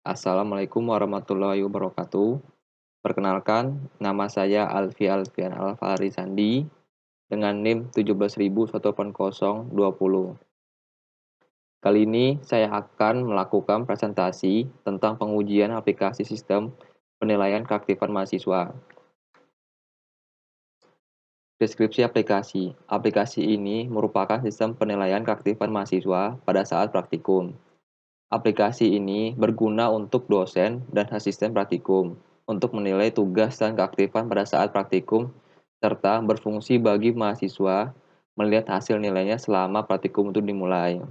Assalamualaikum warahmatullahi wabarakatuh. Perkenalkan, nama saya Alfi Alfian Alfahri Sandi dengan NIM 17.18020. Kali ini saya akan melakukan presentasi tentang pengujian aplikasi sistem penilaian keaktifan mahasiswa. Deskripsi aplikasi. Aplikasi ini merupakan sistem penilaian keaktifan mahasiswa pada saat praktikum. Aplikasi ini berguna untuk dosen dan asisten praktikum untuk menilai tugas dan keaktifan pada saat praktikum serta berfungsi bagi mahasiswa melihat hasil nilainya selama praktikum itu dimulai.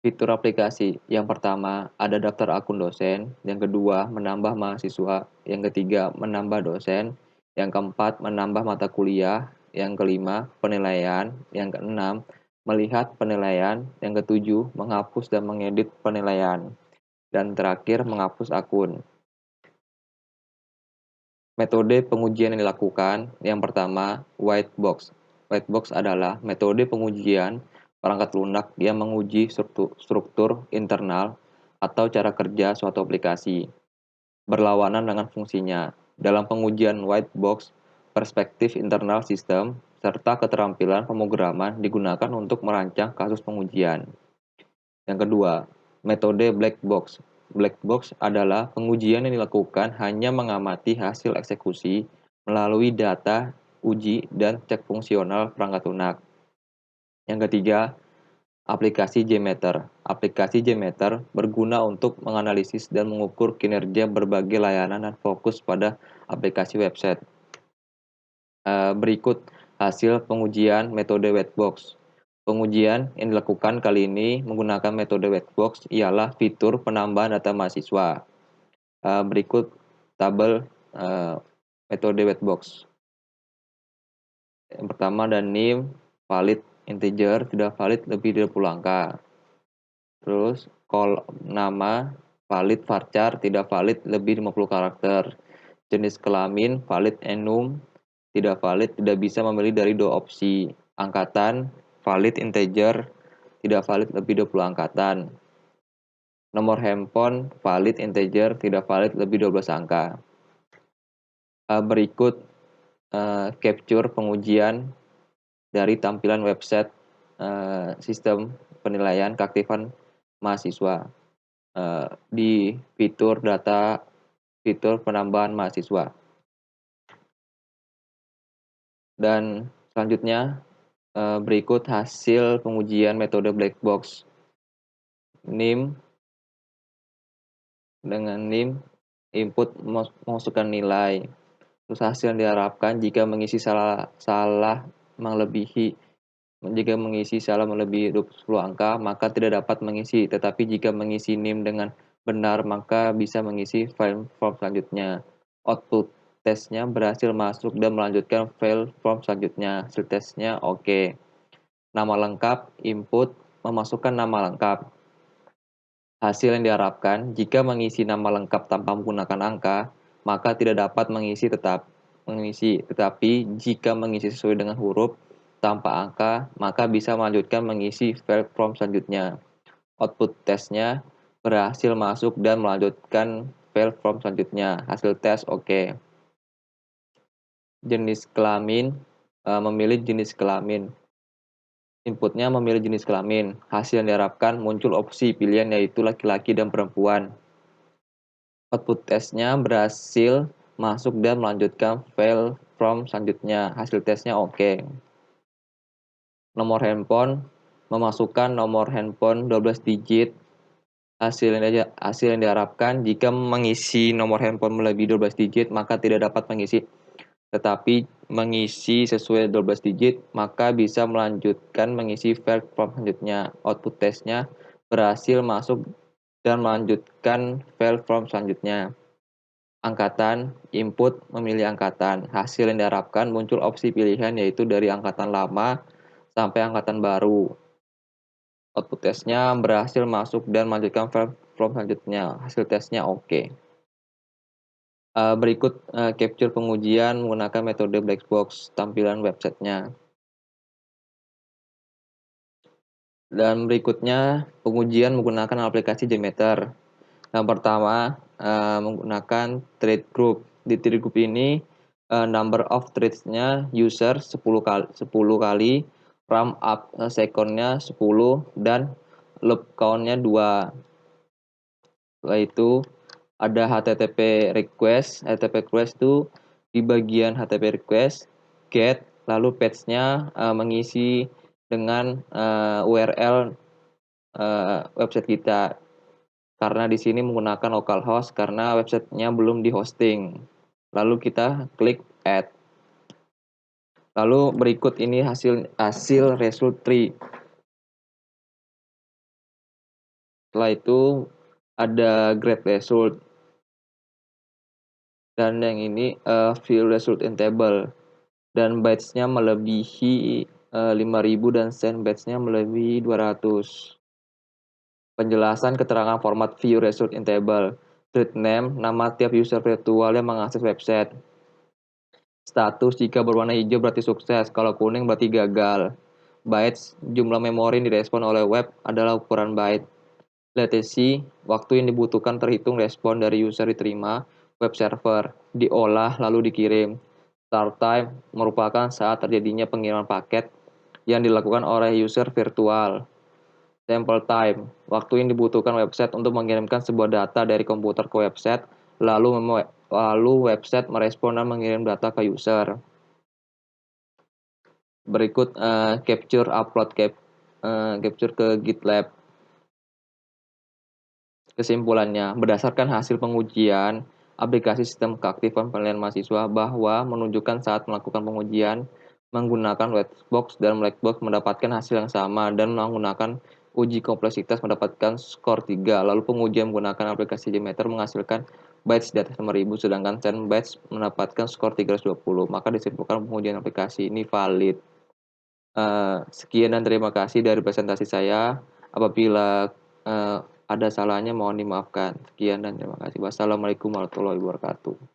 Fitur aplikasi yang pertama ada daftar akun dosen, yang kedua menambah mahasiswa, yang ketiga menambah dosen, yang keempat menambah mata kuliah, yang kelima penilaian, yang keenam melihat penilaian, yang ketujuh menghapus dan mengedit penilaian, dan terakhir menghapus akun. Metode pengujian yang dilakukan, yang pertama white box. White box adalah metode pengujian perangkat lunak yang menguji struktur internal atau cara kerja suatu aplikasi, berlawanan dengan fungsinya. Dalam pengujian white box, perspektif internal sistem serta keterampilan pemrograman digunakan untuk merancang kasus pengujian. Yang kedua, metode black box. Black box adalah pengujian yang dilakukan hanya mengamati hasil eksekusi melalui data, uji, dan cek fungsional perangkat lunak. Yang ketiga, aplikasi JMeter. Aplikasi JMeter berguna untuk menganalisis dan mengukur kinerja berbagai layanan dan fokus pada aplikasi website. Berikut hasil pengujian metode white box. Pengujian yang dilakukan kali ini menggunakan metode white box ialah fitur penambahan data mahasiswa. Berikut tabel metode white box. Yang pertama ada NIM, valid integer, tidak valid lebih dari 20 angka. Terus nama, valid varchar, tidak valid lebih 50 karakter. Jenis kelamin, valid enum, tidak valid tidak bisa memilih dari dua opsi. Angkatan, valid integer, tidak valid lebih 20 angkatan. Nomor handphone, valid integer, tidak valid lebih 12 angka. Berikut capture pengujian dari tampilan website sistem penilaian keaktifan mahasiswa di fitur data, fitur penambahan mahasiswa. Dan selanjutnya berikut hasil pengujian metode black box. NIM, dengan NIM input memasukkan nilai. Terus hasil yang diharapkan jika mengisi salah melebihi 10 angka maka tidak dapat mengisi, tetapi jika mengisi NIM dengan benar maka bisa mengisi file form selanjutnya. Output tesnya berhasil masuk dan melanjutkan file form selanjutnya. Hasil tesnya oke. Nama lengkap, input, memasukkan nama lengkap. Hasil yang diharapkan, jika mengisi nama lengkap tanpa menggunakan angka, maka tidak dapat mengisi, tetapi jika mengisi sesuai dengan huruf tanpa angka, maka bisa melanjutkan mengisi file form selanjutnya. Output tesnya berhasil masuk dan melanjutkan file form selanjutnya. Hasil tes oke. Jenis kelamin, memilih jenis kelamin. Inputnya memilih jenis kelamin. Hasil yang diharapkan muncul opsi pilihan yaitu laki-laki dan perempuan. Output tesnya berhasil masuk dan melanjutkan file form selanjutnya. Hasil tesnya oke. Nomor handphone, memasukkan nomor handphone 12 digit. Hasil yang diharapkan jika mengisi nomor handphone melebihi 12 digit maka tidak dapat mengisi, tetapi mengisi sesuai 12 digit maka bisa melanjutkan mengisi file form selanjutnya. Output tesnya berhasil masuk dan melanjutkan file form selanjutnya. Angkatan, input memilih angkatan. Hasil yang diharapkan muncul opsi pilihan yaitu dari angkatan lama sampai angkatan baru. Output tesnya berhasil masuk dan melanjutkan file form selanjutnya. Hasil tesnya oke. Berikut capture pengujian menggunakan metode black box tampilan websitenya. Dan berikutnya pengujian menggunakan aplikasi JMeter. Yang pertama, menggunakan trade group. Di trade group ini, number of trades-nya user 10 kali, round up second-nya 10, dan loop count-nya 2. Setelah itu ada HTTP request. HTTP request itu di bagian HTTP request, get, lalu page-nya mengisi dengan URL website kita. Karena di sini menggunakan localhost karena websitenya belum di-hosting. Lalu kita klik add. Lalu berikut ini hasil result tree. Setelah itu ada grade result. Dan yang ini view result in table. Dan bytes-nya melebihi 5.000 dan send bytes-nya melebihi 200. Penjelasan keterangan format view result in table. Thread name, nama tiap user virtual yang mengakses website. Status, jika berwarna hijau berarti sukses, kalau kuning berarti gagal. Bytes, jumlah memori yang direspon oleh web adalah ukuran byte. Latency, waktu yang dibutuhkan terhitung respon dari user diterima web server, diolah lalu dikirim. Start time, merupakan saat terjadinya pengiriman paket yang dilakukan oleh user virtual. Sample time, waktu yang dibutuhkan website untuk mengirimkan sebuah data dari komputer ke website, lalu website merespon dan mengirim data ke user. Berikut capture ke GitLab. Kesimpulannya, berdasarkan hasil pengujian aplikasi sistem keaktifan penilaian mahasiswa bahwa menunjukkan saat melakukan pengujian menggunakan whitebox dan blackbox mendapatkan hasil yang sama dan menggunakan uji kompleksitas mendapatkan skor 3. Lalu pengujian menggunakan aplikasi Gmeter menghasilkan bytes di atas 5.000 sedangkan send bytes mendapatkan skor 320. Maka disimpulkan pengujian aplikasi ini valid. Sekian dan terima kasih dari presentasi saya. Apabila ada salahnya mohon dimaafkan. Sekian dan terima kasih. Wassalamualaikum warahmatullahi wabarakatuh.